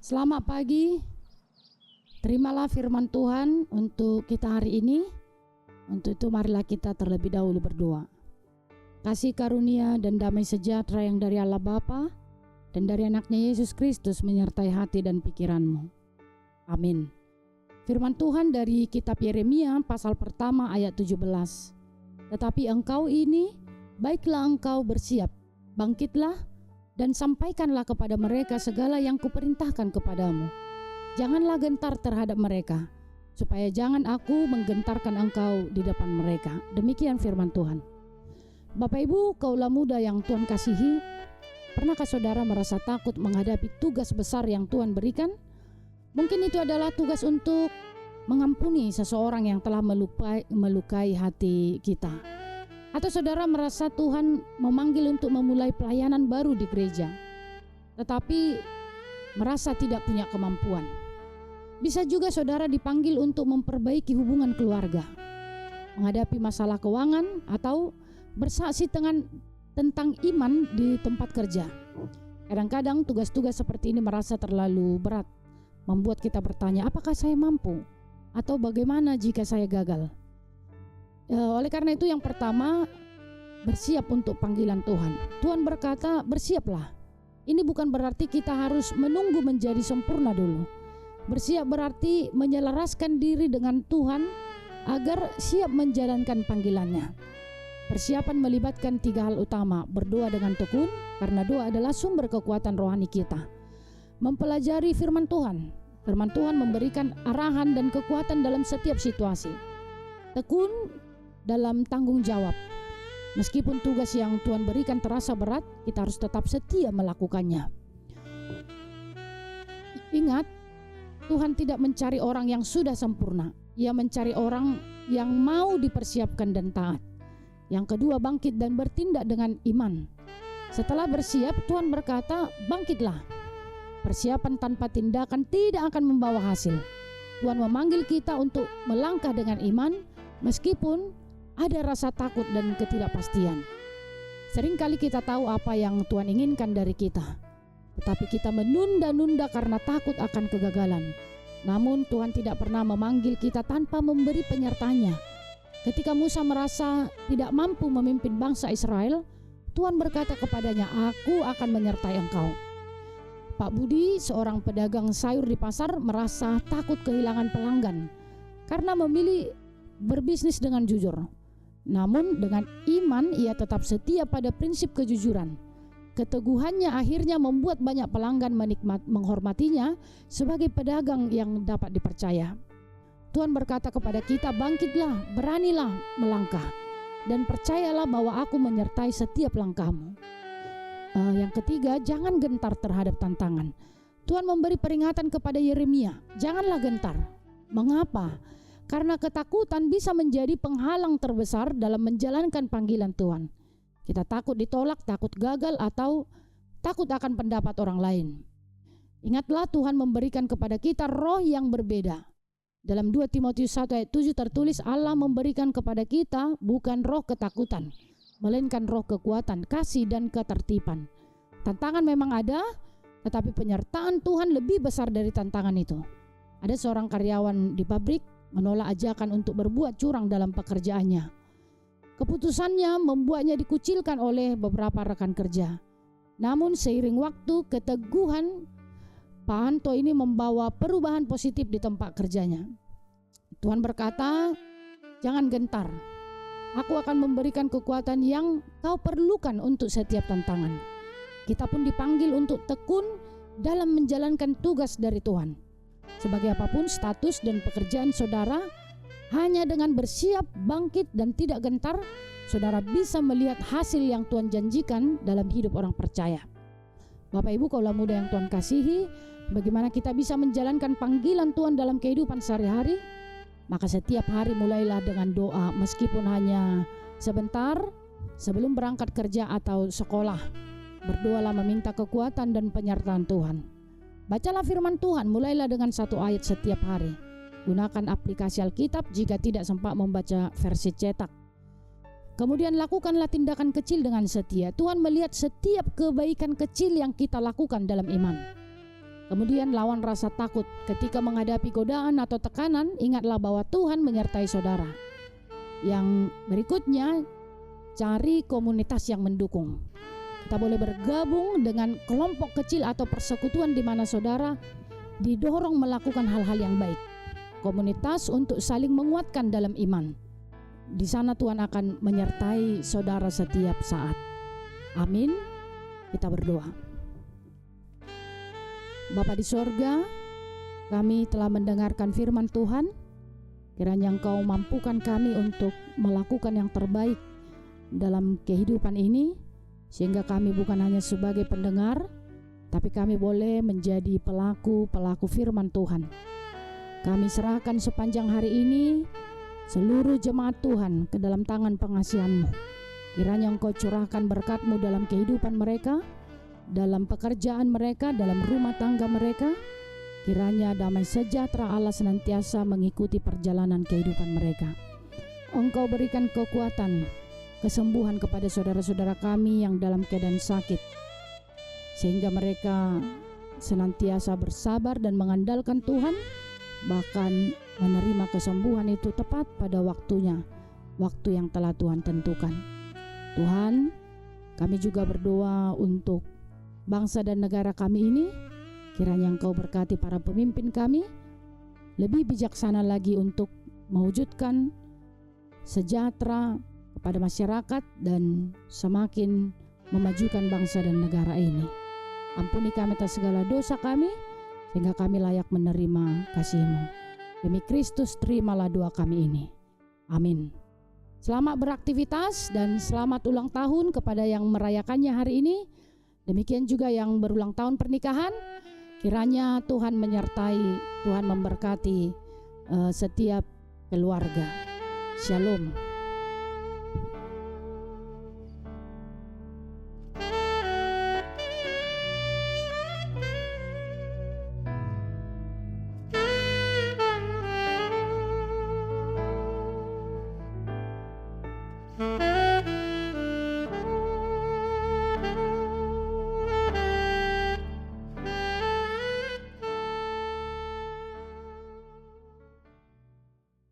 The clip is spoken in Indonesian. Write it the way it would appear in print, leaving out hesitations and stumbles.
Selamat pagi. Terimalah firman Tuhan untuk kita hari ini. Untuk itu marilah kita terlebih dahulu berdoa. Kasih karunia dan damai sejahtera yang dari Allah Bapa dan dari anaknya Yesus Kristus menyertai hati dan pikiranmu. Amin. Firman Tuhan dari kitab Yeremia pasal pertama ayat 17. Tetapi engkau ini, baiklah engkau bersiap, bangkitlah dan sampaikanlah kepada mereka segala yang kuperintahkan kepadamu. Janganlah gentar terhadap mereka, supaya jangan aku menggentarkan engkau di depan mereka. Demikian firman Tuhan. Bapak Ibu, kaulah muda yang Tuhan kasihi, pernahkah saudara merasa takut menghadapi tugas besar yang Tuhan berikan? Mungkin itu adalah tugas untuk mengampuni seseorang yang telah melukai hati kita. Atau saudara merasa Tuhan memanggil untuk memulai pelayanan baru di gereja, tetapi merasa tidak punya kemampuan. Bisa juga saudara dipanggil untuk memperbaiki hubungan keluarga, menghadapi masalah keuangan, atau bersaksi tentang iman di tempat kerja. Kadang-kadang tugas-tugas seperti ini merasa terlalu berat, membuat kita bertanya, apakah saya mampu? Atau bagaimana jika saya gagal? Oleh karena itu yang pertama, bersiap untuk panggilan Tuhan. Tuhan berkata bersiaplah. Ini bukan berarti kita harus menunggu menjadi sempurna dulu. Bersiap berarti menyelaraskan diri dengan Tuhan agar siap menjalankan panggilannya. Persiapan melibatkan 3 hal utama: berdoa dengan tekun, karena doa adalah sumber kekuatan rohani kita. Mempelajari firman Tuhan. Firman Tuhan memberikan arahan dan kekuatan dalam setiap situasi. Tekun dalam tanggung jawab. Meskipun tugas yang Tuhan berikan terasa berat, kita harus tetap setia melakukannya. Ingat, Tuhan tidak mencari orang yang sudah sempurna. Ia mencari orang yang mau dipersiapkan dan taat. Yang kedua, bangkit dan bertindak dengan iman. Setelah bersiap, Tuhan berkata, bangkitlah. Persiapan tanpa tindakan tidak akan membawa hasil. Tuhan memanggil kita untuk melangkah dengan iman, meskipun ada rasa takut dan ketidakpastian. Seringkali kita tahu apa yang Tuhan inginkan dari kita, tetapi kita menunda-nunda karena takut akan kegagalan. Namun Tuhan tidak pernah memanggil kita tanpa memberi penyertanya. Ketika Musa merasa tidak mampu memimpin bangsa Israel, Tuhan berkata kepadanya, aku akan menyertai engkau. Pak Budi, seorang pedagang sayur di pasar, merasa takut kehilangan pelanggan karena memilih berbisnis dengan jujur. Namun dengan iman ia tetap setia pada prinsip kejujuran. Keteguhannya akhirnya membuat banyak pelanggan menghormatinya sebagai pedagang yang dapat dipercaya. Tuhan berkata kepada kita, bangkitlah, beranilah melangkah, dan percayalah bahwa aku menyertai setiap langkahmu. Yang ketiga, jangan gentar terhadap tantangan. Tuhan memberi peringatan kepada Yeremia, janganlah gentar. Mengapa? Karena ketakutan bisa menjadi penghalang terbesar dalam menjalankan panggilan Tuhan. Kita takut ditolak, takut gagal, atau takut akan pendapat orang lain. Ingatlah, Tuhan memberikan kepada kita roh yang berbeda. Dalam 2 Timotius 1 ayat 7 tertulis, Allah memberikan kepada kita bukan roh ketakutan, melainkan roh kekuatan, kasih, dan ketertiban. Tantangan memang ada, tetapi penyertaan Tuhan lebih besar dari tantangan itu. Ada seorang karyawan di pabrik menolak ajakan untuk berbuat curang dalam pekerjaannya. Keputusannya membuatnya dikucilkan oleh beberapa rekan kerja. Namun seiring waktu, keteguhan Pak Anto ini membawa perubahan positif di tempat kerjanya. Tuhan berkata, jangan gentar. Aku akan memberikan kekuatan yang kau perlukan untuk setiap tantangan. Kita pun dipanggil untuk tekun dalam menjalankan tugas dari Tuhan. Sebagai apapun status dan pekerjaan saudara, hanya dengan bersiap, bangkit, dan tidak gentar, saudara bisa melihat hasil yang Tuhan janjikan dalam hidup orang percaya. Bapak Ibu, kaulah muda yang Tuhan kasihi, bagaimana kita bisa menjalankan panggilan Tuhan dalam kehidupan sehari-hari? Maka setiap hari mulailah dengan doa, meskipun hanya sebentar sebelum berangkat kerja atau sekolah. Berdoalah meminta kekuatan dan penyertaan Tuhan. Bacalah firman Tuhan, mulailah dengan 1 ayat setiap hari. Gunakan aplikasi Alkitab jika tidak sempat membaca versi cetak. Kemudian lakukanlah tindakan kecil dengan setia. Tuhan melihat setiap kebaikan kecil yang kita lakukan dalam iman. Kemudian lawan rasa takut. Ketika menghadapi godaan atau tekanan, ingatlah bahwa Tuhan menyertai saudara. Yang berikutnya, cari komunitas yang mendukung. Kita boleh bergabung dengan kelompok kecil atau persekutuan di mana saudara didorong melakukan hal-hal yang baik. Komunitas untuk saling menguatkan dalam iman. Di sana Tuhan akan menyertai saudara setiap saat. Amin. Kita berdoa. Bapa di sorga, kami telah mendengarkan firman Tuhan. Kiranya Engkau mampukan kami untuk melakukan yang terbaik dalam kehidupan ini, sehingga kami bukan hanya sebagai pendengar, tapi kami boleh menjadi pelaku firman Tuhan. Kami serahkan sepanjang hari ini seluruh jemaat Tuhan ke dalam tangan pengasihan-Mu. Kiranya Engkau curahkan berkat-Mu dalam kehidupan mereka, dalam pekerjaan mereka, dalam rumah tangga mereka. Kiranya damai sejahtera Allah senantiasa mengikuti perjalanan kehidupan mereka. Engkau berikan kekuatan, kesembuhan kepada saudara-saudara kami yang dalam keadaan sakit, sehingga mereka senantiasa bersabar dan mengandalkan Tuhan, bahkan menerima kesembuhan itu tepat pada waktunya, waktu yang telah Tuhan tentukan. Tuhan, kami juga berdoa untuk bangsa dan negara kami ini. Kiranya Engkau berkati para pemimpin kami lebih bijaksana lagi untuk mewujudkan sejahtera kepada masyarakat dan semakin memajukan bangsa dan negara ini. Ampuni kami atas segala dosa kami, sehingga kami layak menerima kasih-Mu. Demi Kristus, terimalah doa kami ini. Amin. Selamat beraktivitas dan selamat ulang tahun kepada yang merayakannya hari ini. Demikian juga yang berulang tahun pernikahan. Kiranya Tuhan menyertai, Tuhan memberkati setiap keluarga. Shalom.